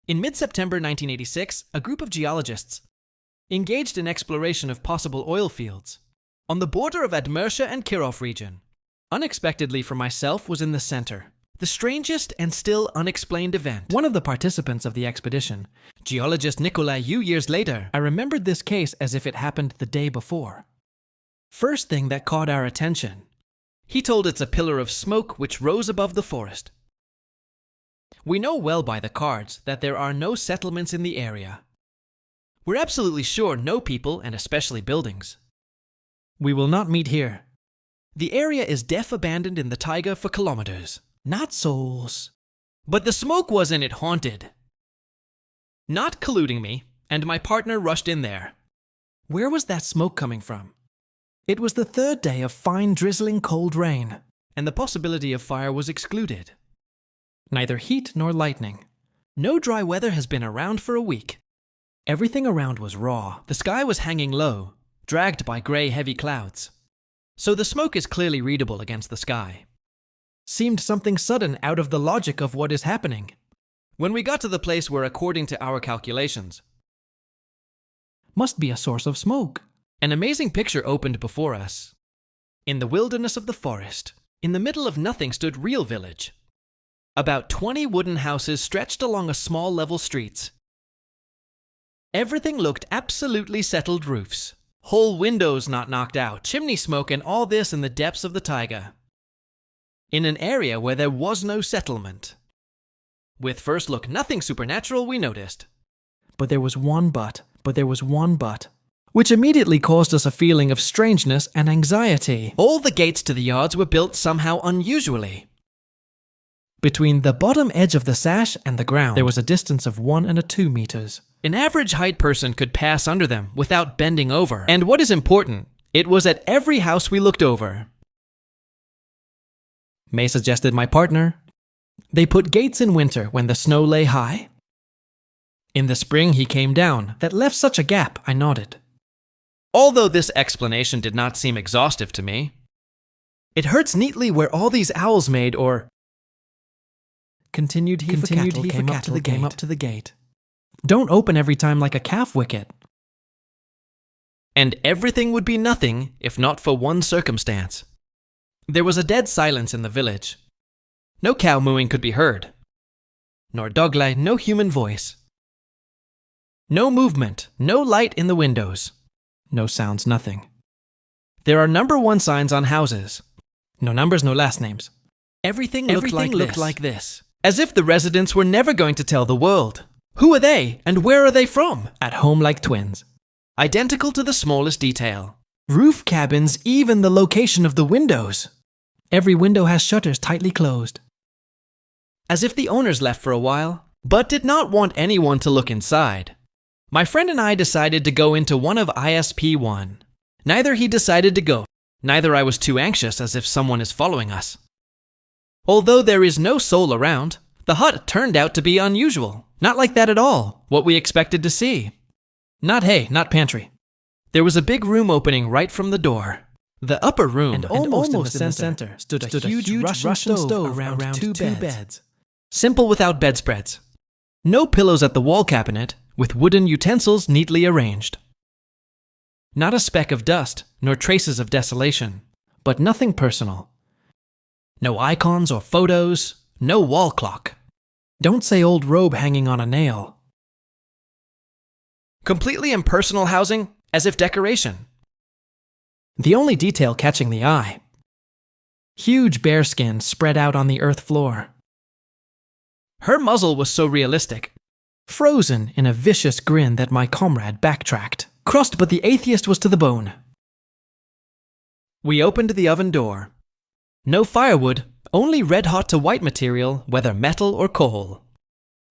In mid-September 1986, a group of geologists engaged in exploration of possible oil fields on the border of Admersha and Kirov region. Unexpectedly for myself was in the center. The strangest and still unexplained event. One of the participants of the expedition, geologist Nikolai Yu, years later, I remembered this case as if it happened the day before. First thing that caught our attention, he told it's a pillar of smoke which rose above the forest. We know well by the cards that there are no settlements in the area. We're absolutely sure no people, and especially buildings. We will not meet here. The area is deaf abandoned in the taiga for kilometers. Not souls. But the smoke wasn't it haunted. Not colluding me, and my partner rushed in there. Where was that smoke coming from? It was the third day of fine drizzling cold rain, and the possibility of fire was excluded. Neither heat nor lightning. No dry weather has been around for a week. Everything around was raw. The sky was hanging low, dragged by grey heavy clouds. So the smoke is clearly readable against the sky. Seemed something sudden out of the logic of what is happening. When we got to the place where, according to our calculations, must be a source of smoke, an amazing picture opened before us. In the wilderness of the forest, in the middle of nothing stood real village. About 20 wooden houses stretched along a small level streets. Everything looked absolutely settled roofs. Whole windows not knocked out, chimney smoke, and all this in the depths of the taiga. In an area where there was no settlement. With first look nothing supernatural, we noticed. But there was one but, which immediately caused us a feeling of strangeness and anxiety. All the gates to the yards were built somehow unusually. Between the bottom edge of the sash and the ground, there was a distance of 1 and 2 meters. An average height person could pass under them without bending over. And what is important, it was at every house we looked over. May suggested my partner. They put gates in winter when the snow lay high. In the spring he came down. That left such a gap, I nodded. Although this explanation did not seem exhaustive to me. It hurts neatly where all these owls made, or... Continued he came up to the gate. Don't open every time like a calf wicket. And everything would be nothing if not for one circumstance. There was a dead silence in the village. No cow mooing could be heard. Nor doglai, no human voice. No movement, no light in the windows. No sounds, nothing. There are number 1 signs on houses. No numbers, no last names. Everything looked like this. As if the residents were never going to tell the world. Who are they, and where are they from? At home like twins. Identical to the smallest detail. Roof cabins, even the location of the windows. Every window has shutters tightly closed. As if the owners left for a while, but did not want anyone to look inside. My friend and I decided to go into one of ISP1. Neither he decided to go, neither I was too anxious as if someone is following us. Although there is no soul around, the hut turned out to be unusual. Not like that at all, what we expected to see. Not hay, not pantry. There was a big room opening right from the door. The upper room, and almost in the center, stood a huge Russian stove around 2 beds. Simple without bedspreads. No pillows at the wall cabinet, with wooden utensils neatly arranged. Not a speck of dust, nor traces of desolation, but nothing personal. No icons or photos, no wall clock. Don't say old robe hanging on a nail. Completely impersonal housing, as if decoration. The only detail catching the eye. Huge bearskin spread out on the earth floor. Her muzzle was so realistic. Frozen in a vicious grin that my comrade backtracked. Crust, but the atheist was to the bone. We opened the oven door. No firewood, only red-hot to white material, whether metal or coal.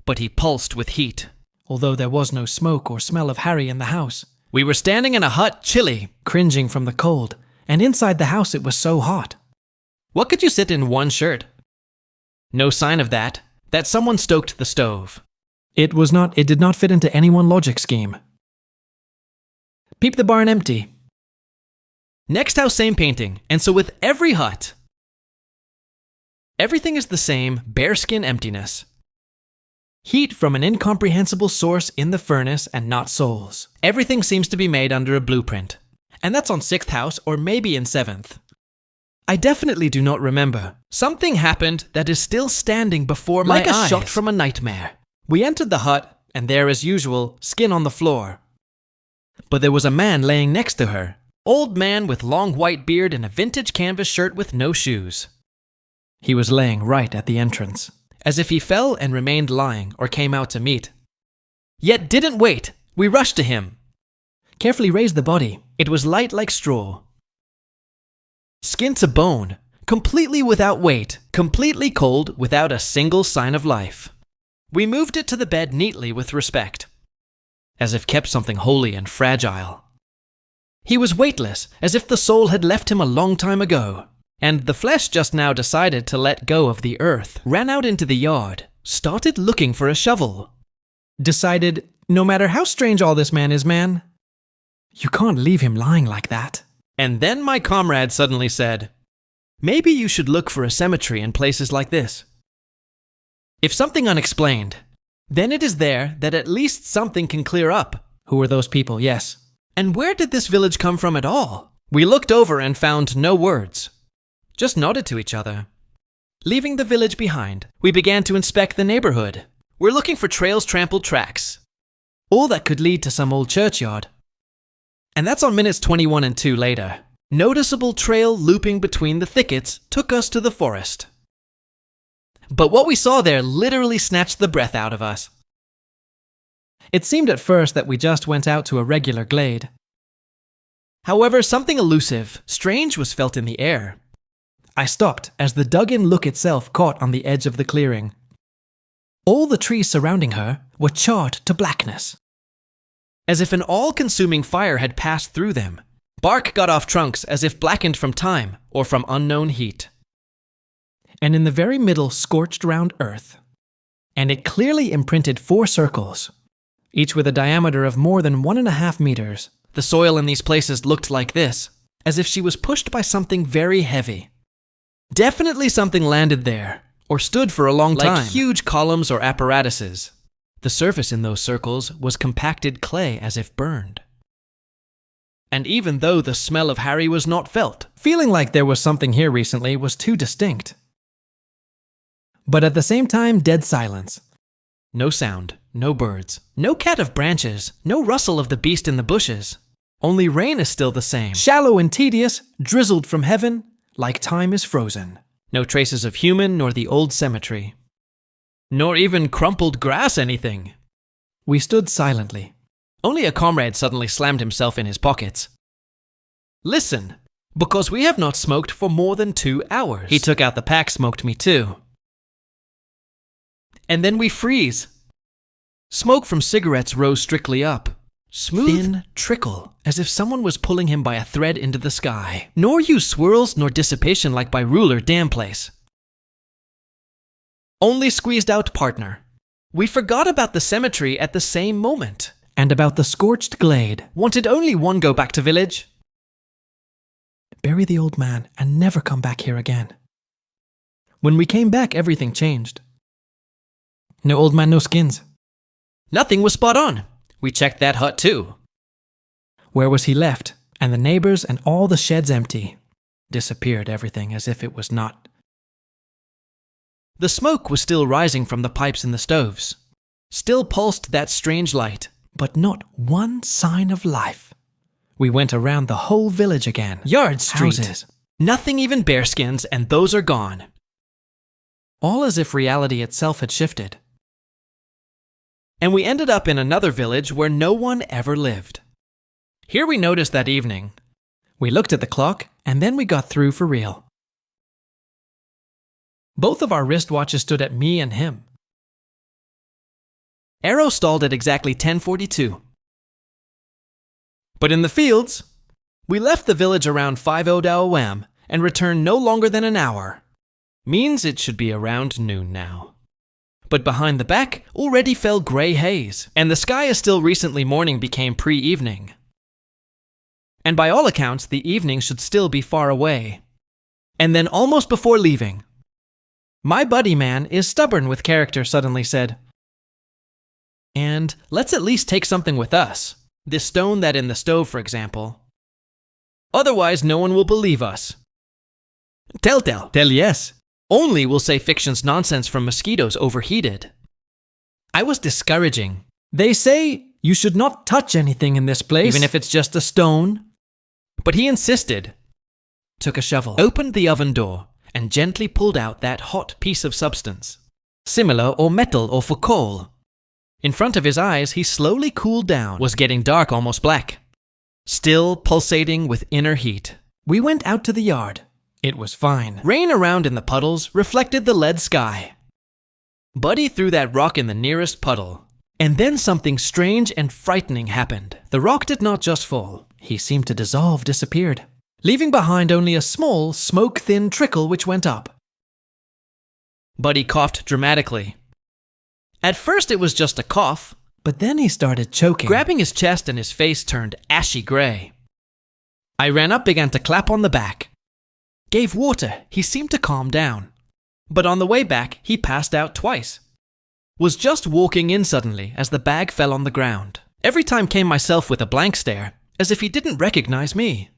But he pulsed with heat. Although there was no smoke or smell of Harry in the house. We were standing in a hut, chilly, cringing from the cold, and inside the house it was so hot. What could you sit in one shirt? No sign of that someone stoked the stove. It did not fit into any one logic scheme. Peep the barn empty. Next house, same painting, and so with every hut. Everything is the same, bearskin emptiness. Heat from an incomprehensible source in the furnace and not souls. Everything seems to be made under a blueprint. And that's on 6th house or maybe in 7th. I definitely do not remember. Something happened that is still standing before my eyes. Like a shot from a nightmare. We entered the hut, and there, as usual, skin on the floor. But there was a man laying next to her. Old man with long white beard and a vintage canvas shirt with no shoes. He was laying right at the entrance, as if he fell and remained lying or came out to meet. Yet didn't wait. We rushed to him. Carefully raised the body. It was light like straw. Skin to bone, completely without weight, completely cold without a single sign of life. We moved it to the bed neatly with respect, as if kept something holy and fragile. He was weightless, as if the soul had left him a long time ago, and the flesh just now decided to let go of the earth, ran out into the yard, started looking for a shovel. Decided, no matter how strange all this man is, man, you can't leave him lying like that. And then my comrade suddenly said, maybe you should look for a cemetery in places like this. If something unexplained, then it is there that at least something can clear up. Who were those people? Yes. And where did this village come from at all? We looked over and found no words. Just nodded to each other. Leaving the village behind, we began to inspect the neighborhood. We're looking for trails, trampled tracks. All that could lead to some old churchyard. And that's on minutes 21 and 2 later. Noticeable trail looping between the thickets took us to the forest. But what we saw there literally snatched the breath out of us. It seemed at first that we just went out to a regular glade. However, something elusive, strange was felt in the air. I stopped as the dug-in look itself caught on the edge of the clearing. All the trees surrounding her were charred to blackness, as if an all-consuming fire had passed through them. Bark got off trunks as if blackened from time or from unknown heat. And in the very middle scorched round earth, and it clearly imprinted 4 circles, each with a diameter of more than 1.5 meters. The soil in these places looked like this, as if she was pushed by something very heavy. Definitely something landed there, or stood for a long time. Like huge columns or apparatuses. The surface in those circles was compacted clay as if burned. And even though the smell of Harry was not felt, feeling like there was something here recently was too distinct. But at the same time, dead silence. No sound, no birds, no cat of branches, no rustle of the beast in the bushes. Only rain is still the same. Shallow and tedious, drizzled from heaven, like time is frozen. No traces of human nor the old cemetery. Nor even crumpled grass anything. We stood silently. Only a comrade suddenly slammed himself in his pockets. Listen, because we have not smoked for more than 2 hours. He took out the pack, smoked me too. And then we freeze. Smoke from cigarettes rose strictly up. Smooth, thin trickle, as if someone was pulling him by a thread into the sky. Nor use swirls nor dissipation like by ruler, damn place. Only squeezed out partner. We forgot about the cemetery at the same moment. And about the scorched glade. Wanted only one go back to village. Bury the old man and never come back here again. When we came back, everything changed. No old man, no skins. Nothing was spot on. We checked that hut too. Where was he left? And the neighbors and all the sheds empty. Disappeared everything as if it was not. The smoke was still rising from the pipes in the stoves. Still pulsed that strange light, but not one sign of life. We went around the whole village again. Yard Street. Houses. Nothing even bearskins, and those are gone. All as if reality itself had shifted. And we ended up in another village where no one ever lived. Here we noticed that evening. We looked at the clock, and then we got through for real. Both of our wristwatches stood at me and him. Arrow stalled at exactly 10:42. But in the fields, we left the village around 5:00 OM and returned no longer than an hour. Means it should be around noon now. But behind the back already fell grey haze, and the sky as still recently morning became pre-evening. And by all accounts, the evening should still be far away. And then almost before leaving, my buddy man is stubborn with character suddenly said, And let's at least take something with us. This stone that in the stove, for example. Otherwise, no one will believe us. Tell yes. Only will say fiction's nonsense from mosquitoes overheated. I was discouraging. They say you should not touch anything in this place, even if it's just a stone. But he insisted. Took a shovel, opened the oven door, and gently pulled out that hot piece of substance. Similar or metal or for coal. In front of his eyes, he slowly cooled down, was getting dark, almost black. Still pulsating with inner heat. We went out to the yard. It was fine. Rain around in the puddles reflected the lead sky. Buddy threw that rock in the nearest puddle. And then something strange and frightening happened. The rock did not just fall. He seemed to dissolve, disappeared, leaving behind only a small, smoke-thin trickle which went up. Buddy coughed dramatically. At first it was just a cough, but then he started choking, grabbing his chest, and his face turned ashy gray. I ran up, began to clap on the back. Gave water. He seemed to calm down. But on the way back, he passed out twice. Was just walking in suddenly as the bag fell on the ground. Every time came myself with a blank stare, as if he didn't recognize me.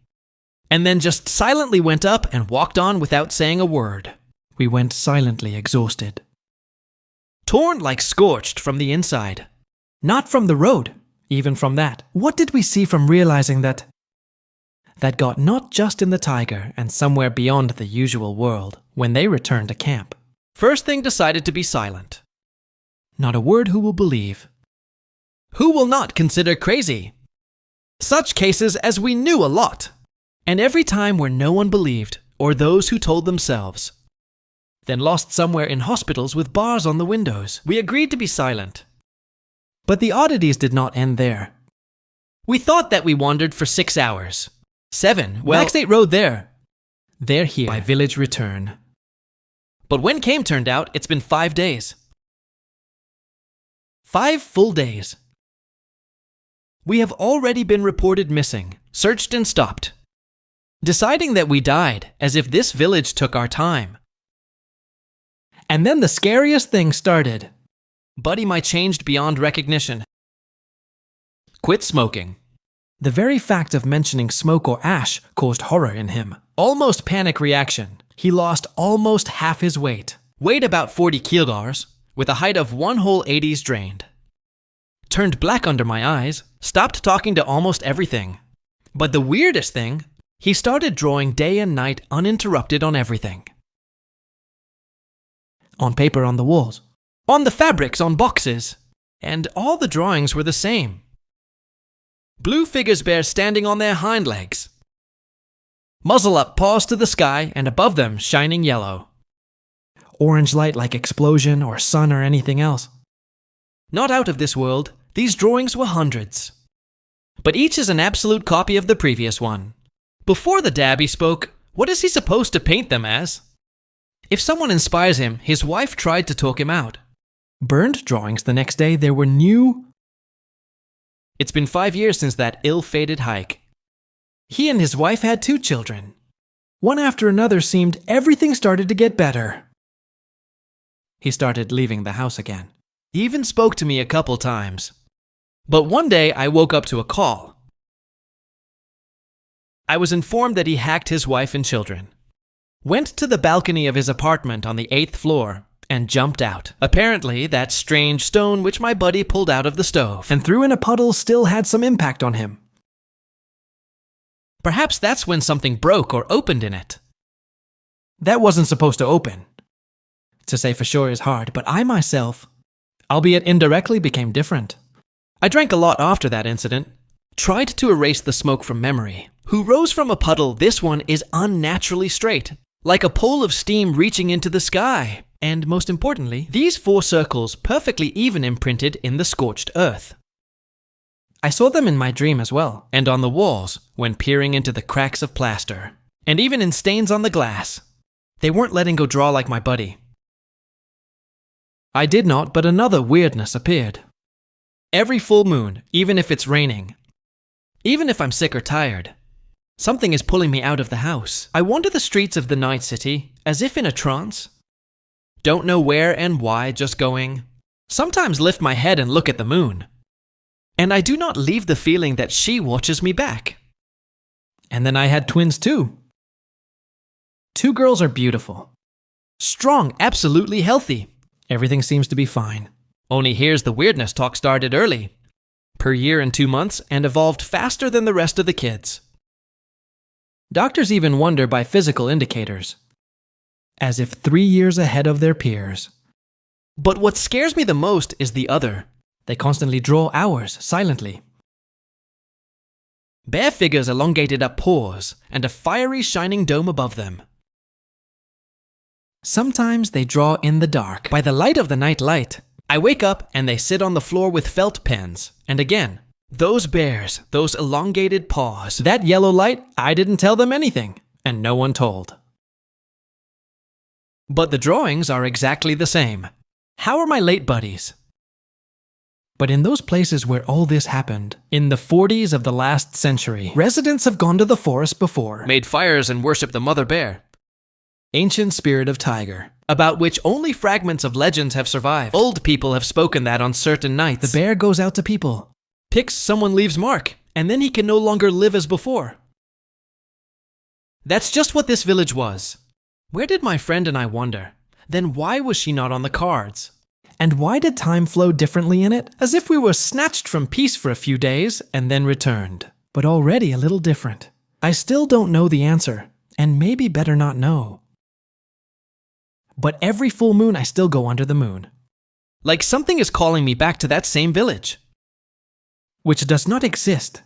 And then just silently went up and walked on without saying a word. We went silently exhausted. Torn like scorched from the inside. Not from the road, even from that. What did we see from realizing that got not just in the tiger and somewhere beyond the usual world when they returned to camp? First thing, decided to be silent. Not a word who will believe. Who will not consider crazy? Such cases as we knew a lot. And every time where no one believed, or those who told themselves. Then lost somewhere in hospitals with bars on the windows. We agreed to be silent. But the oddities did not end there. We thought that we wandered for 6 hours. 7, well, Black State Road there. They're here by village return. But when came turned out, it's been 5 days. 5 full days. We have already been reported missing, searched and stopped. Deciding that we died, as if this village took our time. And then the scariest thing started. Buddy my changed beyond recognition. Quit smoking. The very fact of mentioning smoke or ash caused horror in him. Almost panic reaction. He lost almost half his weight. Weighed about 40 kilograms, with a height of 1 whole 80s drained. Turned black under my eyes, stopped talking to almost everything. But the weirdest thing, he started drawing day and night uninterrupted on everything. On paper on the walls. On the fabrics on boxes. And all the drawings were the same. Blue figures bear standing on their hind legs. Muzzle up, paws to the sky, and above them shining yellow. Orange light like explosion or sun or anything else. Not out of this world, these drawings were hundreds. But each is an absolute copy of the previous one. Before the dab he spoke, what is he supposed to paint them as? If someone inspires him, his wife tried to talk him out. Burned drawings the next day, there were new. It's been 5 years since that ill-fated hike. He and his wife had 2 children. One after another seemed everything started to get better. He started leaving the house again. He even spoke to me a couple times. But one day I woke up to a call. I was informed that he hacked his wife and children. Went to the balcony of his apartment on the 8th floor and jumped out. Apparently, that strange stone which my buddy pulled out of the stove and threw in a puddle still had some impact on him. Perhaps that's when something broke or opened in it. That wasn't supposed to open. To say for sure is hard, but I myself, albeit indirectly, became different. I drank a lot after that incident. Tried to erase the smoke from memory. Who rose from a puddle, this one is unnaturally straight, like a pole of steam reaching into the sky. And most importantly, these 4 circles perfectly even imprinted in the scorched earth. I saw them in my dream as well, and on the walls when peering into the cracks of plaster, and even in stains on the glass. They weren't letting go draw like my buddy. I did not, but another weirdness appeared. Every full moon, even if it's raining, even if I'm sick or tired, something is pulling me out of the house. I wander the streets of the night city, as if in a trance. Don't know where and why, just going, sometimes lift my head and look at the moon. And I do not leave the feeling that she watches me back. And then I had twins too. 2 girls are beautiful. Strong, absolutely healthy. Everything seems to be fine. Only here's the weirdness talk started early. Per year and 2 months, and evolved faster than the rest of the kids. Doctors even wonder by physical indicators, as if 3 years ahead of their peers. But what scares me the most is the other. They constantly draw hours silently. Bare figures elongated up pores, and a fiery shining dome above them. Sometimes they draw in the dark, by the light of the night light. I wake up and they sit on the floor with felt pens, and again, those bears, those elongated paws. That yellow light, I didn't tell them anything, and no one told. But the drawings are exactly the same. How are my late buddies? But in those places where all this happened, in the 40s of the last century, residents have gone to the forest before, made fires and worshipped the mother bear. Ancient spirit of tiger, about which only fragments of legends have survived. Old people have spoken that on certain nights, the bear goes out to people, picks someone leaves mark, and then he can no longer live as before. That's just what this village was. Where did my friend and I wander? Then why was she not on the cards? And why did time flow differently in it? As if we were snatched from peace for a few days and then returned. But already a little different. I still don't know the answer, and maybe better not know. But every full moon I still go under the moon. Like something is calling me back to that same village. Which does not exist,